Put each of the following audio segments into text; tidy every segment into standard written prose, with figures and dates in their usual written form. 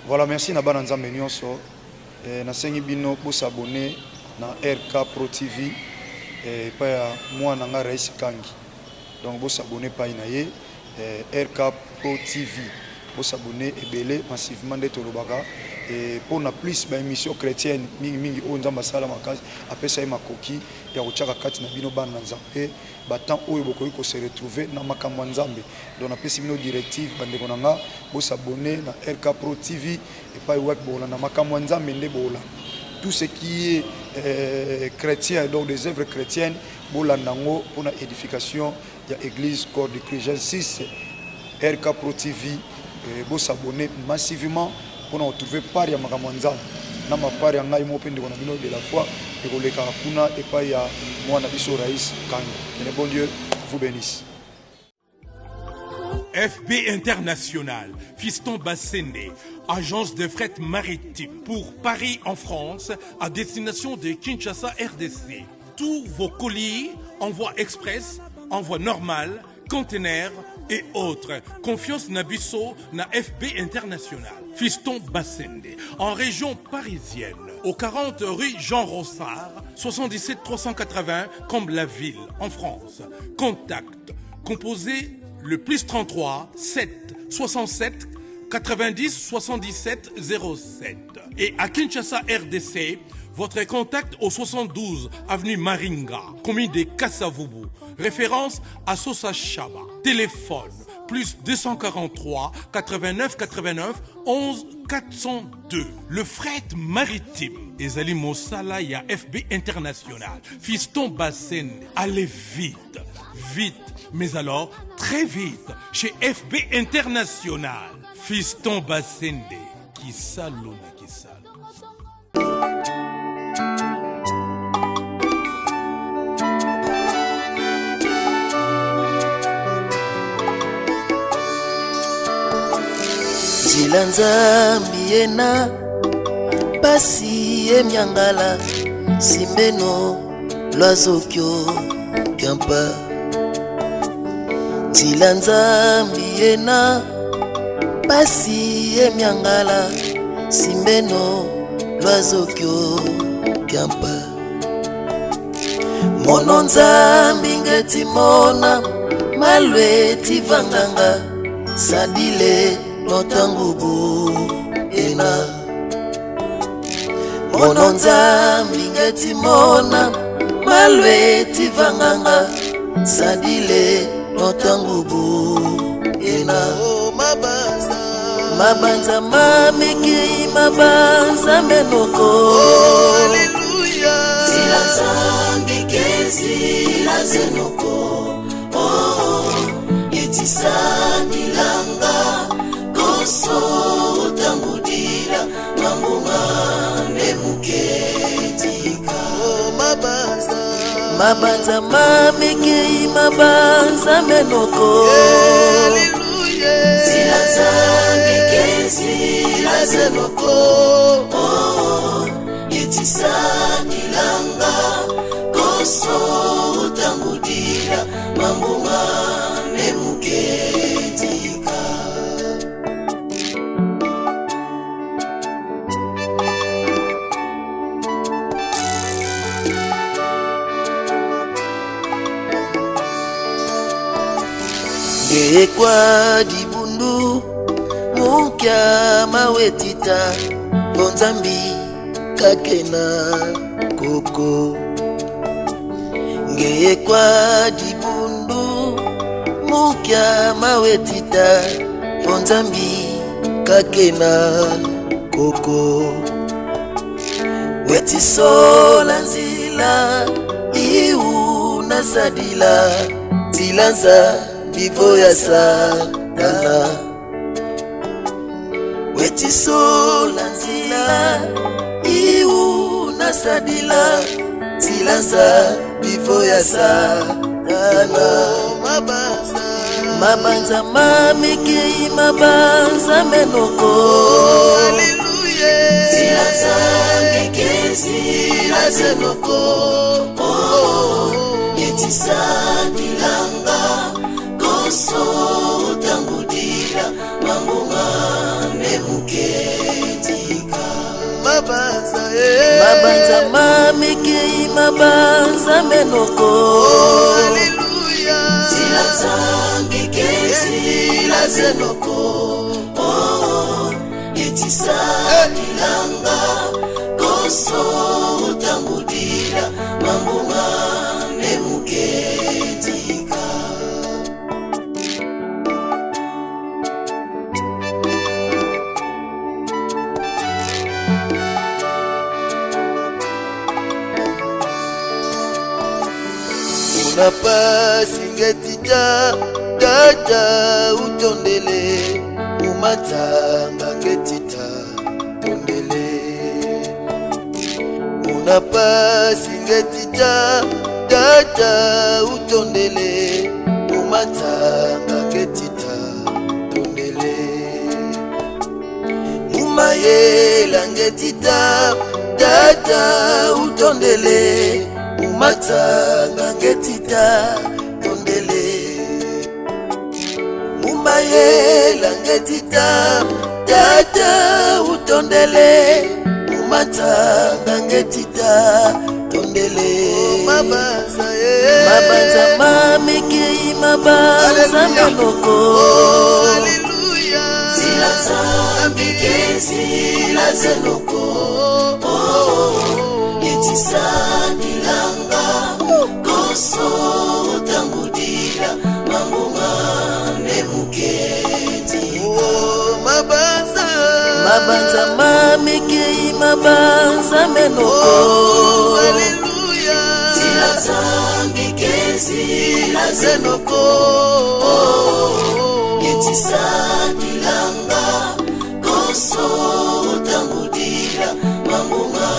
Voilà, merci na bana nzambe nyonso. Nasengi bino pour s'abonner na RK Pro TV pa ya moi nanga Rais Kangi. Donc vous s'abonner pa inaye RK Pro TV. Vous s'abonner ebele massivement de Tolobaka et pour na plus ba émission chrétienne mingi o nzamba sala makazi apesa e makoki ya kochaka kati na bino bana nzambe batant oyo bokoyi ko se retrouver na makambo nzambe. Donc na pesi bino directive bande konanga vous s'abonner na RK Pro TV et pas web bola na makambo nzambe nde bola. Tout ce qui est chrétien, donc des œuvres chrétiennes, pour la édification de l'église Corps de Christ. J'insiste, RK Pro TV, vous s'abonner massivement pour nous retrouver par ya Makamanzam. Nous avons par ya Ngaï Mopende de la foi et pour les Karapuna et pas ya moi Nabiso Raïs Kangi. Que le bon Dieu vous bénisse. FB International, Fiston Bassende, agence de fret maritime pour Paris en France, à destination de Kinshasa RDC. Tous vos colis, envoi express, envoi normal, conteneurs et autres. Confiance Nabiso na FB International. Fiston Bassende, en région parisienne, au 40 rue Jean Rossard, 77 380 Comble-la-Ville, en France. Contact, composé le plus 33 7 67 90 77 07. Et à Kinshasa RDC, votre contact au 72 avenue Maringa, commune de Kassavubu. Référence à Sosa Chaba. Téléphone plus 243 89 89 11 402. Le fret maritime. Ezali Mosala ya FB International. Fiston Bassende. Allez vite. Vite. Mais alors, très vite, chez FB International. Fiston Bassende. Qui salue, qui salue. Zilanza mbiena pasi emyangala simbeno lwazokyo kampa Zilanza mbiena pasi emyangala simbeno lwazokyo kampa Mononza mbingeti mona malweti vanganga sadile notangubu ena Mononza mbingeti mona malweti vanganga sadile notangubu ena Mabanza mamiki mabanza menoko Hallelujah Zilanza mbikezi la zenoko Yetisani langa Koso utangudila Mamunga nemuketika Mabanza mamiki mabanza menoko Zilanza mbikezi la zenoko Yetisani langa Koso utangudila Mamunga nemuketika Gekwa dibundu Mukia mawetita Bonzambi kakena koko Gekwa dibundu Mukia mawetita Bonzambi kakena koko Wetisola nzila Iu nasadila Zilanza Vivo ya satana Wetisola nzila Iu nasadila Zilanza Vivo ya satana Mabanza mamiki mabanza menoko Hallelujah Zilanza mbikezi la zenoko Yetisani langa Koso utangudila Mamunga nemuke mabanza mamekei mabanza menoko zila zange kezi la zenoko etisa kilanga koso utambudira mambunga nemuketika unapasi ngetita dada utondele umatanga ngetita tondele unapasi ngetita dada utondele umatanga ngetita tondele mumayela ngetita dada utondele umatanga ngetita tondele mumayela ngetita dada utondele umatanga ngetita tondele mabanza mamekei mabanza menoko zila zambi zila zenoko etisa kilanga koso utambudira mambunga nemuketika mabanza mamekei mabanza menoko zila zambi zila zenoko etisa kilanga koso utambudira mambunga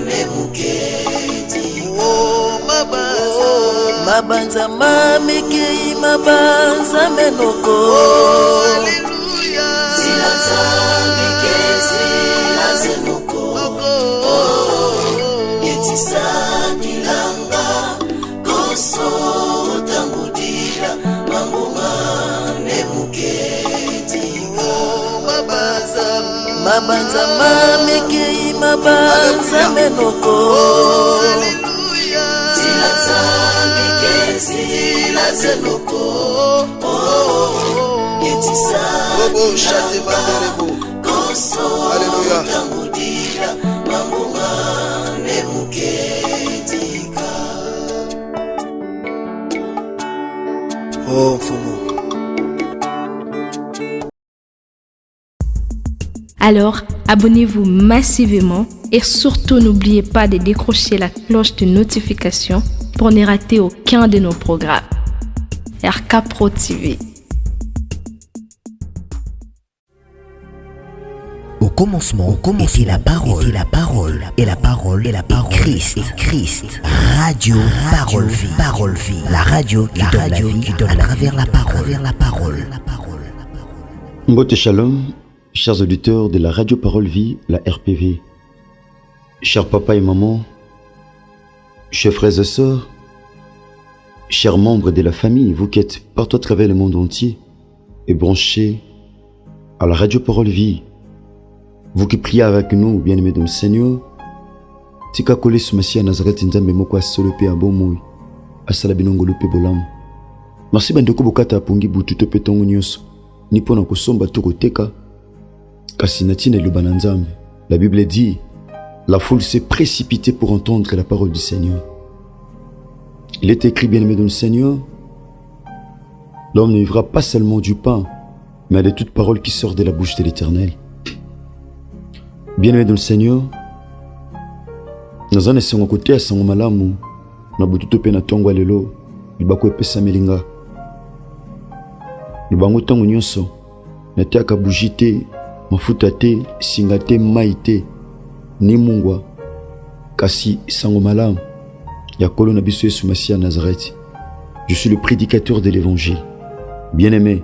nemuketika mabanza mamekei mabanza menoko zila zambi zila zenoko etisa kilanga koso utambudira mambunga nemuketika mabanza mamekei mabanza menoko zila zambi zila zenoko etisa koso utambudira mambunga nemuketika. Oh mfumu. Alors, abonnez-vous massivement et surtout n'oubliez pas de décrocher la cloche de notification pour ne rater aucun de nos programmes. RK Pro TV. Au commencement était la parole, et la parole Christ. Radio Parole Vie, la radio qui donne la vie à travers la parole. Mbote Shalom, chers auditeurs de la Radio Parole Vie, la RPV, chers papa et maman, chers frères et sœurs, chers membres de la famille, vous qui êtes partout à travers le monde entier et branchés à la Radio Parole Vie, vous qui priez avec nous, bien-aimés dans le Seigneur, tika kole sumasi à Nazareth nzambe moko asolo pe abomoyi asala binongolo pe bolamu. Merci bandeko bokata apungi butu to pe tongo nyonso ni pona kosomba to koteka kasi natina eloba na nzambe. La Bible dit, la foule s'est précipitée pour entendre la parole du Seigneur. Il est écrit, bien-aimé dans le Seigneur, l'homme ne vivra pas seulement du pain, mais de toute parole qui sort de la bouche de l'Éternel. Bien-aimé dans le Seigneur, nous en essayons à côté à son malamu, na bututo pe na tongo lelo, libako epesa melinga. Libango tongo nyonso, na tiaka bujite, mafuta te, singa te, mai te, ni mungwa, kasi sango malamu, ya kolo na biso Yesu Masia Nazareth. Je suis le prédicateur de l'évangile. Bien-aimé,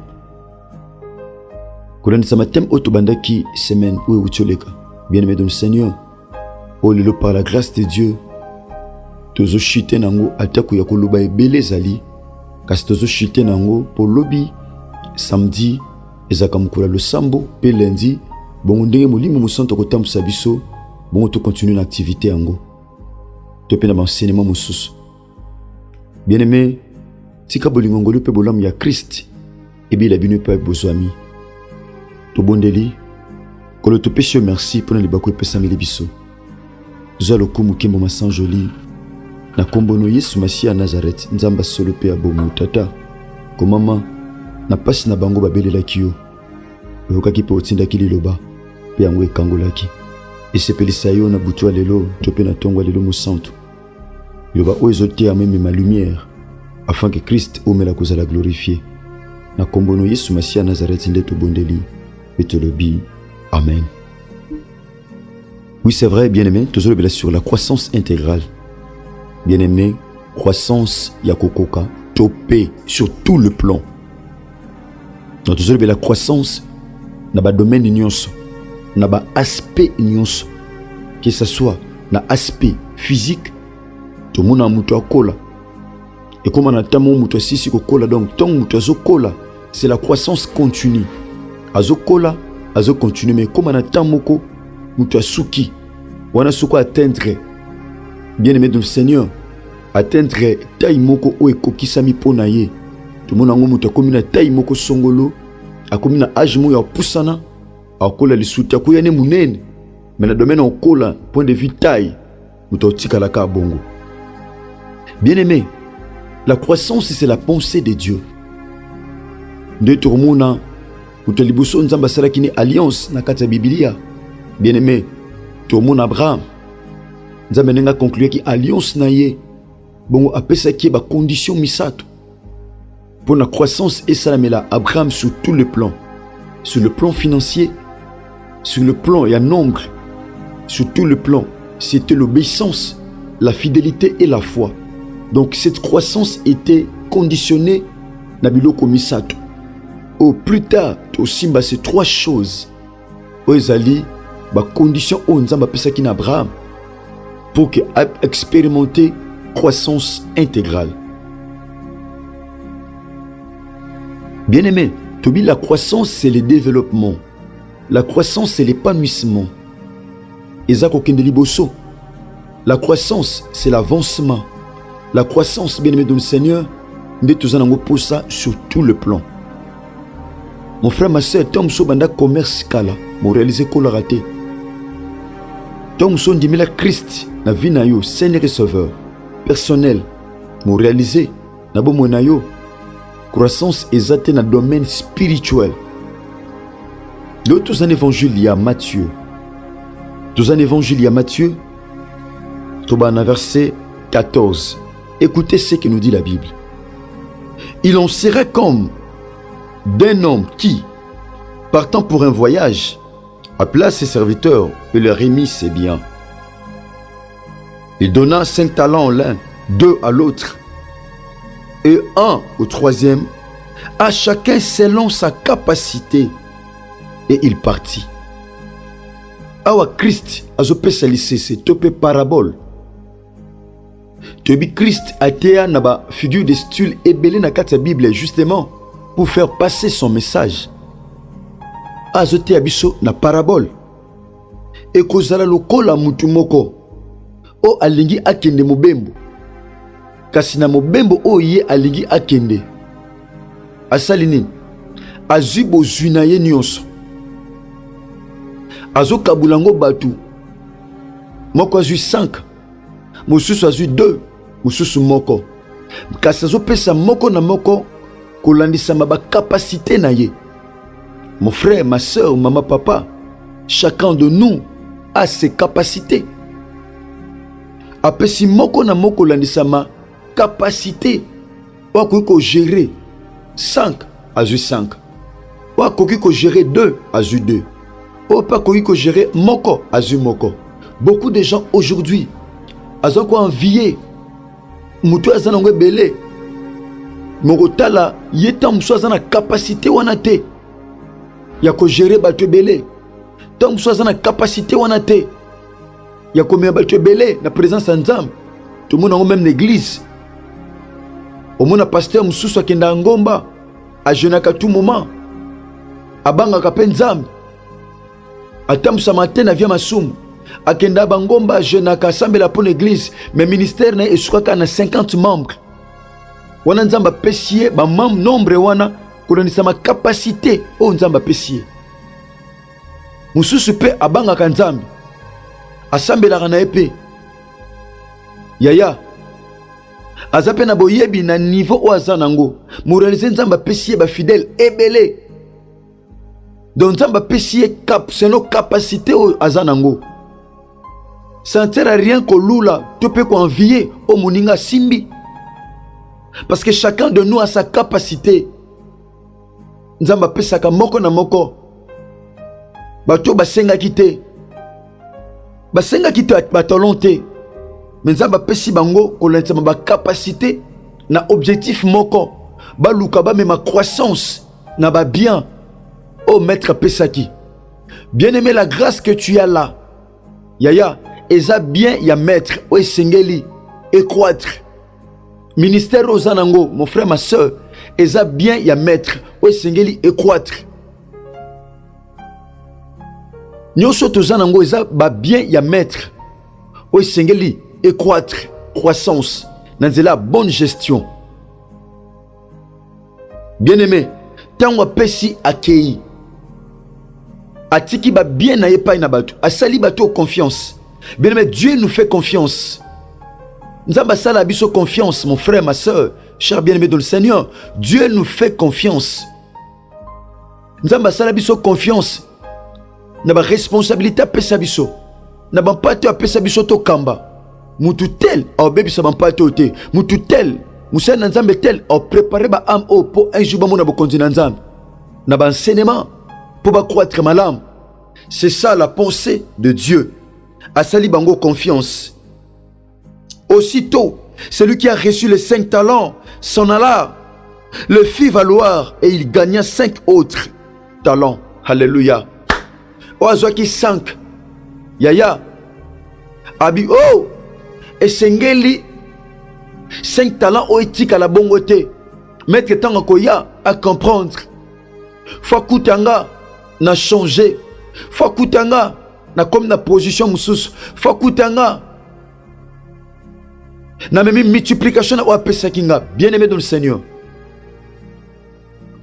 kolani sama tem otobandaki semaine ou utioleka. Bien-aimé dans le Seigneur, oh lelo par la grâce de Dieu, tozo chite nango ataku ya koloba ebele zali, kasi tozo chite nango pour lobby samedi ezaka mukula le sambo pe lundi bongo ndenge molimo musanto kotambusa biso bon to continue l'activité yango to pe na enseignement mosusu. Bien-aimé, tika bolingo ngolo pe bolam ya Christ et bien la bino pe bozwami to bondeli kolo to pesi merci pour na libako pesa mele biso zalo kumu kimbo masan joli na kombono Yesu Masia Nazareth nzamba solo pe abomu tata ko mama na pasi na bango babelelaki yo oyokaki pe otindaki liloba pe yango ekangolaki esepelisa yo na butu lelo to pe na tongo lelo mosantu liloba oyo ezoteya meme ma lumière afin que Christ omela kozala glorifié na kombono Yesu Masia Nazareth nde to bondeli et te le bi amen. Oui, c'est vrai, bien-aimé, toujours sur la croissance intégrale. Bien-aimé, croissance yakokoka, topé sur tout le plan. Donc, toujours la croissance, n'a pas domaine nyonso, n'a pas aspect nyonso, que ce soit na aspect physique, tout le monde a muto kola. Et comme on a tellement muto sisi kola, donc tant muto kola, c'est la croissance continue. Azo kola, azo continue, mais comme on a tant moko muto suki, on a suko atteindre, bien-aimé de Seigneur, atteindre taille moko o ekokisami pona ye. Tout le monde a muto comme na taille moko songolo, a comme na âge mo ya pusana, a kola li suti ko yane munene, mais na domaine on kola point de vue taille, muto tika la ka bongo. Bien-aimé, la croissance c'est la pensée de Dieu. De tout le monde muto libuso nzamba sala kini alliance na kati ya Biblia. Bien-aimé, tout le monde Abraham nzamba nenga conclure ki alliance na ye bongo apesa ki ba condition misato pour la croissance et salamela Abraham sur tout le plan, sur le plan financier, sur le plan il y a nombre, sur tout le plan c'était l'obéissance, la fidélité et la foi. Donc cette croissance était conditionnée na biloko misato. Au plus tard au simba ces trois choses ozali ba condition o nzamba pesaki na Abraham pour que expérimenter croissance intégrale. Bien-aimé, Tobi, la croissance c'est le développement. La croissance c'est l'épanouissement. Ezako kendeliboso. La croissance c'est l'avancement. La croissance, bien-aimé de Seigneur, nous devons pour ça sur tout le plan. Mon frère, ma soeur, Tom Sobanda commerce kala, mon réalisé qu'on l'a raté. Tom Son dimila Christ, na vie na yo, Seigneur et Sauveur, personnel, mon réalisé, na bo mo na yo, croissance exacte dans le domaine spirituel. L'autre évangile, il y a Matthieu. Dans un évangile, il y a Matthieu, dans verset 14. Écoutez ce que nous dit la Bible. Il en serait comme d'un homme qui, partant pour un voyage, appela ses serviteurs et leur remit ses biens. Il donna 5 talents l'un, 2 à l'autre, et 1 au troisième, à chacun selon sa capacité, et il partit. Awa Christ azopesa lisese tope parabole. Tobi Christ a été une figure de style ébélé dans la Bible justement pour faire passer son message. Azote abiso na parabole. Et kozala lokola mutu moko o alingi akende mobembo. Kasi na mobembo o ye alingi akende. Asali nini? Azui bozwi na ye nyonso. Azokabulango batu. Moko azui 5. Mosusu azui 2. Mosusu moko. Kasi azopesa moko na moko kolandisa ba capacité na ye. Mon frère, ma soeur, maman, papa, chacun de nous a ses capacités. Après si moko na moko landisa ma capacité, ou gérer 5 azui 5. Ou gérer 2 azui 2. Ou pas gérer moko azui moko. Beaucoup de gens aujourd'hui azo ko envier mutu azanangwe belé mokotala yeta musu azana capacité wana te ya ko gérer bato belé tant musu azana capacité wana te ya ko mea bato belé na présence en Nzambe tout le monde même l'église au mona pasteur mususu akenda ngomba a jeunaka tout moment abanga ka pe Nzambe ata musa matin na via masumu akenda bangomba jenaka sambela pour l'église mais ministère na esukaka na 50 membres wana nzamba pesier ba nombre wana kolonisa ma capacité o nzamba pesier mususu pe abanga nzambe asambela na epe yaya azape na boyebi na niveau o azanango mu réaliser nzamba pesier ba fidèle ebele donc nzamba pesier cap c'est nos capacités o azanango. Ça ne sert à rien que lula, tu peux envier au moninga simbi. Parce que chacun de nous a sa capacité. Nzamba pesaka moko na moko. Bato basenga kite. Basenga kite batalonte. Mais nzamba pesi bango kolensama ba capacité na objectif moko. Ba luka ba me ma croissance na ba bien. Oh maître pesaki. Bien-aimé, la grâce que tu as là. Yaya. Eza bien ya maître o sengeli et croître ministère ozanango mon frère ma soeur eza bien ya maître o sengeli et croître nyoso tozanango eza ba bien ya maître o sengeli et croître croissance nanzela bonne gestion bien aimé tango pesi akei atiki ba bien na yepa na bato asali bato confiance. Bien aimé, Dieu nous fait confiance. Nzamba sala biso confiance, mon frère, ma soeur, cher bien-aimé dans le Seigneur. Dieu nous fait confiance. Nzamba sala biso confiance. Na ba responsabilité pesa biso. Na ba pato pesa biso to kamba. Mutu tel au bébé sa ba pato te. Mutu tel, musa na nzambe tel au préparer ba âme au pour un jour ba mona ba continuer nzambe. Na ba enseignement pour ba croître malam. C'est ça la pensée de Dieu. Asali bango confiance. Aussitôt, celui qui a reçu les 5 talents s'en alla, le fit valoir et il gagna 5 autres talents. Alléluia. Oazoaki 5. Yaya. Abi oh. Et sengeli 5 talents oetik à la bongote. Maître Tangakoya à comprendre. Fakutanga n'a changé. Fakutanga na comme na position mususu fakutanga na même multiplication na pesakinga bien-aimé dans le Seigneur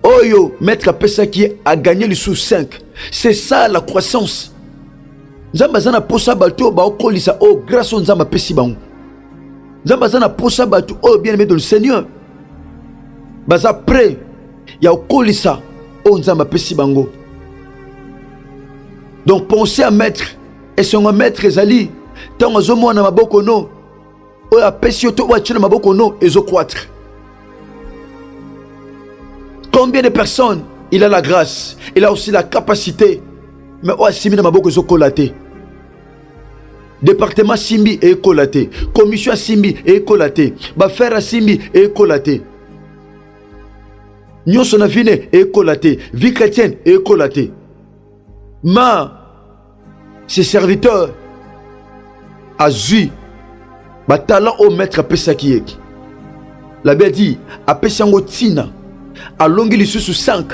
oyo maître pesaki a gagné le sous 5 c'est ça la croissance nzamba zana posa bato ba okolisa oh grâce au nzamba pesi bango nzamba zana posa bato oh bien-aimé dans le Seigneur baza prêt ya okolisa oh nzamba pesi bango. Donc pensez à mettre et son maître ezali tant ozo mona maboko no o apesi to wa china maboko no ezo croître. Combien de personnes il a la grâce, il a aussi la capacité mais o asimi na maboko ezo kolaté. Département simbi et kolaté, commission simbi et kolaté, ba faire simbi et kolaté. Nyonso na vine et kolaté, vie chrétienne et kolaté. Ma ses serviteurs a vu ba talent au maître pesaki. La Bible dit a pesango tina a longi li sous 5.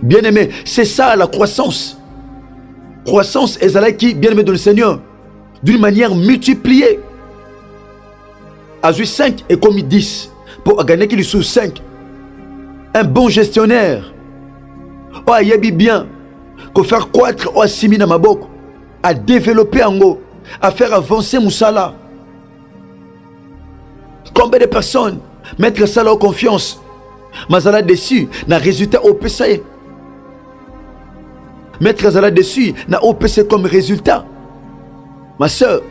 Bien aimé, c'est ça la croissance. Croissance ezalaki bien aimé dans le Seigneur d'une manière multipliée. A vu 5 et commis 10 pour gagner qui lui sous 5. Un bon gestionnaire. Oh, yebi bien, qu'on faire croître au simina maboko, à développer en haut, à faire avancer Moussala. Combien de personnes mettre ça en confiance, Mazala dessus, n'a résultat au PCE. Mettre ça dessus, n'a au PC comme résultat. Ma soeur,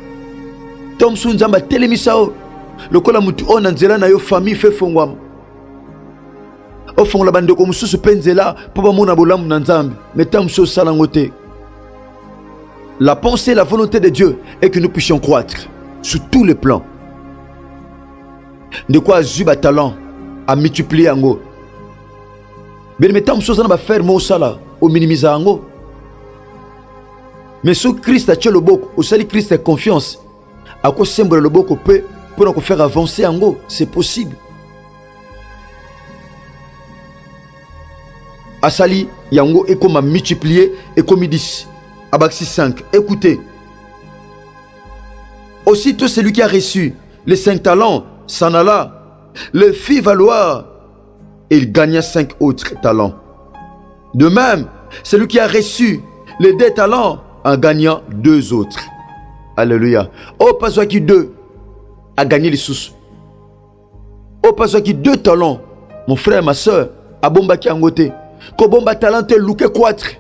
Tom Sunzamba Telemisao, le kola mutu on anzela na yo famille fait fongwam. Au fond la bande comme sous penzela pour pas mon abolam nanzambe mais tam so salangote. La pensée, la volonté de Dieu est que nous puissions croître sur tous les plans. De quoi Zuba talent à multiplier en haut. Bien mais tam so ça va faire mon sala au minimiser en haut. Mais sous Christ a tué le bok, au sali Christ a confiance. À quoi semble le bok peut pour nous faire avancer en haut, c'est possible. Asali yango et comme multiplier et comme 10. Abaxi 5. Écoutez. Aussitôt celui qui a reçu les 5 talents s'en alla, le fit valoir et il gagna 5 autres talents. De même, celui qui a reçu les 2 talents en gagnant 2 autres. Alléluia. Oh, pas qui 2 a gagné les sous. Oh, pas qui 2 talents. Mon frère, ma soeur, a bomba qui a ngoté. Ko bomba talent te louke 4.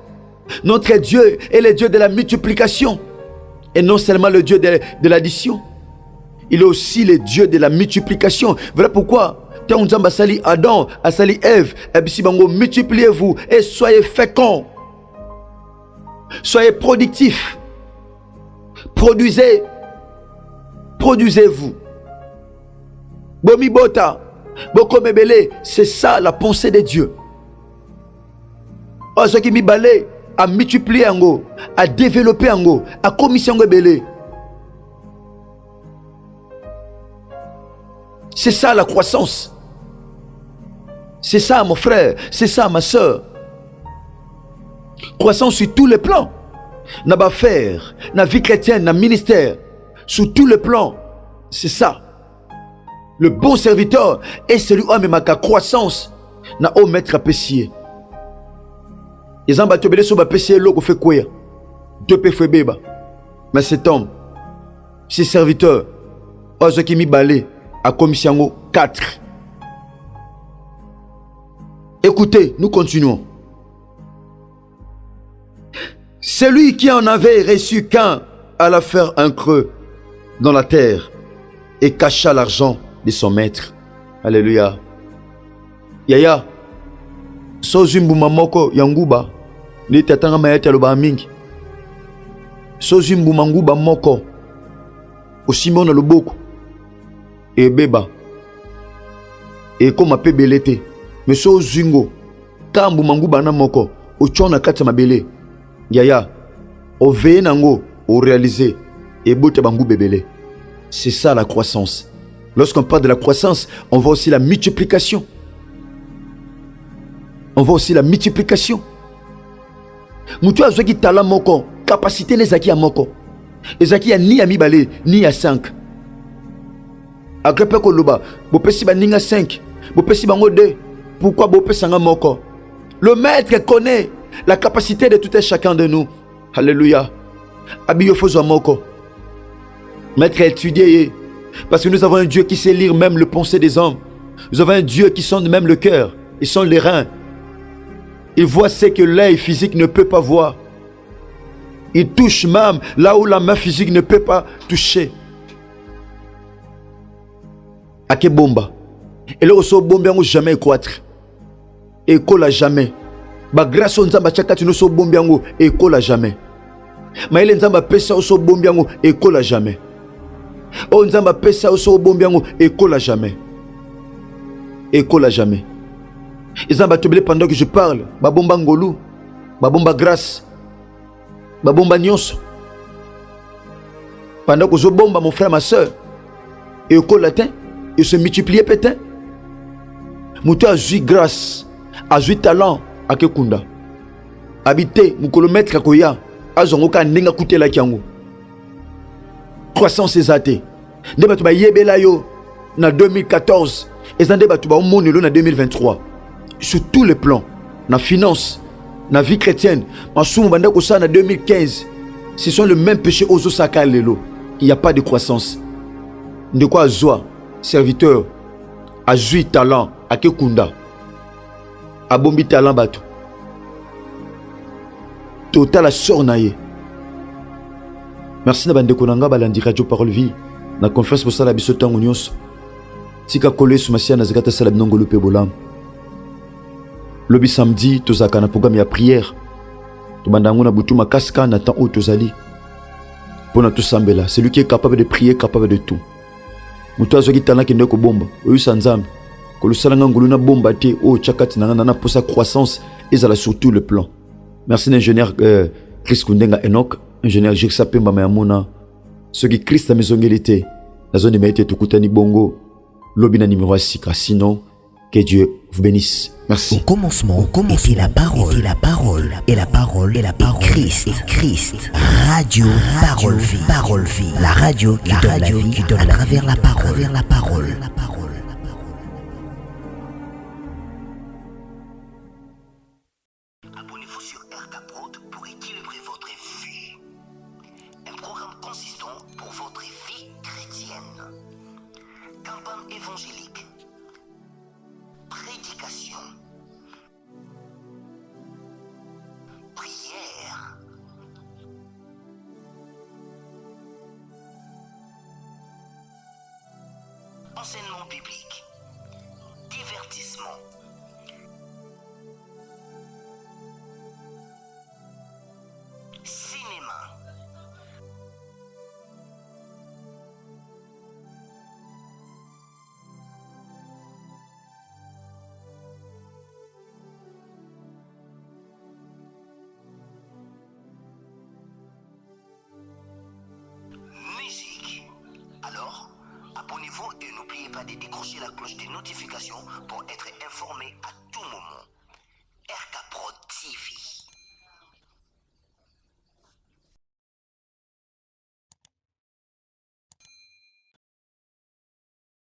Notre Dieu est le Dieu de la multiplication. Et non seulement le Dieu de l'addition. Il est aussi le Dieu de la multiplication. Voilà pourquoi quand on a sali Adam, a sali Ève, et puis si bango multipliez-vous et soyez féconds. Soyez productifs. Produisez. Produisez-vous. Bomi bota, boko mebele, c'est ça la pensée de Dieu. Oh, ce qui mi balé à multiplier ango, à développer ango, à commission belé. C'est ça la croissance. C'est ça mon frère, c'est ça ma soeur. Croissance sur tous les plans. N'a pas faire, na vie chrétienne, na ministère, sur tous les plans. C'est ça. Le bon serviteur est celui qui a même croissance. Na au maître à pessier. Les ambatobélés sont pessier l'eau fait quoi? Deux peu fait béba. Mais cet homme, ces serviteurs, ceux qui m'y balé à commission 4. Écoutez, nous continuons. Celui qui en avait reçu qu'un alla faire un creux dans la terre et cacha l'argent de son maître. Alléluia. Yaya. Sozimbu mamoko yanguba. Ni tatanga mayete aloba mingi. Sozimbu manguba moko. Osimona loboko. Et beba. Et comme ape belete. Mais sozingo. Kambu manguba na moko. Ochona kati mabele. Yaya. O veye nango. O réaliser. Et bote bangu bebele. C'est ça la croissance. Lorsqu'on parle de la croissance, on voit aussi la multiplication. On voit aussi la multiplication. Moutou a qui talent moko, capacité les acquis à moko. Les acquis à ni à mi balé, ni à 5. Agrepe koloba, bo pesi ba ninga 5, bo pesi bango 2. Pourquoi bo pesanga moko? Le maître connaît la capacité de tout et chacun de nous. Alléluia. Abiyo fozo moko. Maître étudié. Parce que nous avons un Dieu qui sait lire même le pensée des hommes. Nous avons un Dieu qui sonde même le cœur. Il sonde les reins. Il voit ce que l'œil physique ne peut pas voir. Il touche même là où la main physique ne peut pas toucher. Ake bomba. Et là où bomba on jamais croître. Et cola jamais. Ba grâce au nzamba chakati no so bomba ngo et cola jamais. Mais il nzamba pesa au so bomba ngo et cola jamais. Oh nzamba pesa au so bomba ngo et cola jamais. Et cola jamais. Ils ont battu pendant que je parle. Babomba ngolu, babomba grâce, babomba nyonso. Pendant que je bomba mon frère, ma soeur, et au colatin, il se multipliait pétain. Moutou a joué grâce, a joué talent à Kekunda. Habité, moukolomètre à Koya, a zongoka nenga koute la kiango. Croissance exatée. Debatuba yebela yo na 2014, et zan debatuba au monde en 2023. Sur tous les plans, dans la finance, dans la vie chrétienne, en 2015, ce sont les mêmes péchés aux Osaka Lelo. Il n'y a pas de croissance. De quoi Zoa, serviteur, a joué talent, à Kekunda, a bombi talent bateau. Total a sornaye. Merci Nabande Konanga, Balandi Radio Parole Vie, la conférence pour ça la bisotan unios. Tika Kole Soumassia Nazakata Salab Nongolo Pebolam. Le samedi, tozaka na programme ya prière. Tobandango na butu makaska na temps où tozali. Pona to sambela, celui qui est capable de prier, capable de tout. Mutu azoki tana kende ko bomba, oyo sanzambe. Ko le salanga ngulu na bomba te o chakati na pour sa croissance ezala sur tout le plan. Merci l'ingénieur Chris Kundenga Enoch, ingénieur Jeksa Pemba Mayamona. Ce qui Christ a maison la zone de Maïté Tukutani Bongo, lobby na numéro 6 sinon Que Dieu vous bénisse. Merci. Au commencement était la parole, et la parole, et la parole, et la parole, Christ. Radio Parole Vie, la radio qui donne la vie, à travers la parole. Abonnez-vous sur RK Prod pour équilibrer votre vie. Un programme consistant pour votre vie chrétienne. Campagne évangélique. Prédication. Prière. Enseignement biblique. Divertissement. Cinéma. Musique. Alors, abonnez-vous et n'oubliez pas de décrocher la cloche des notifications pour être informé à tout moment. RK Prod TV.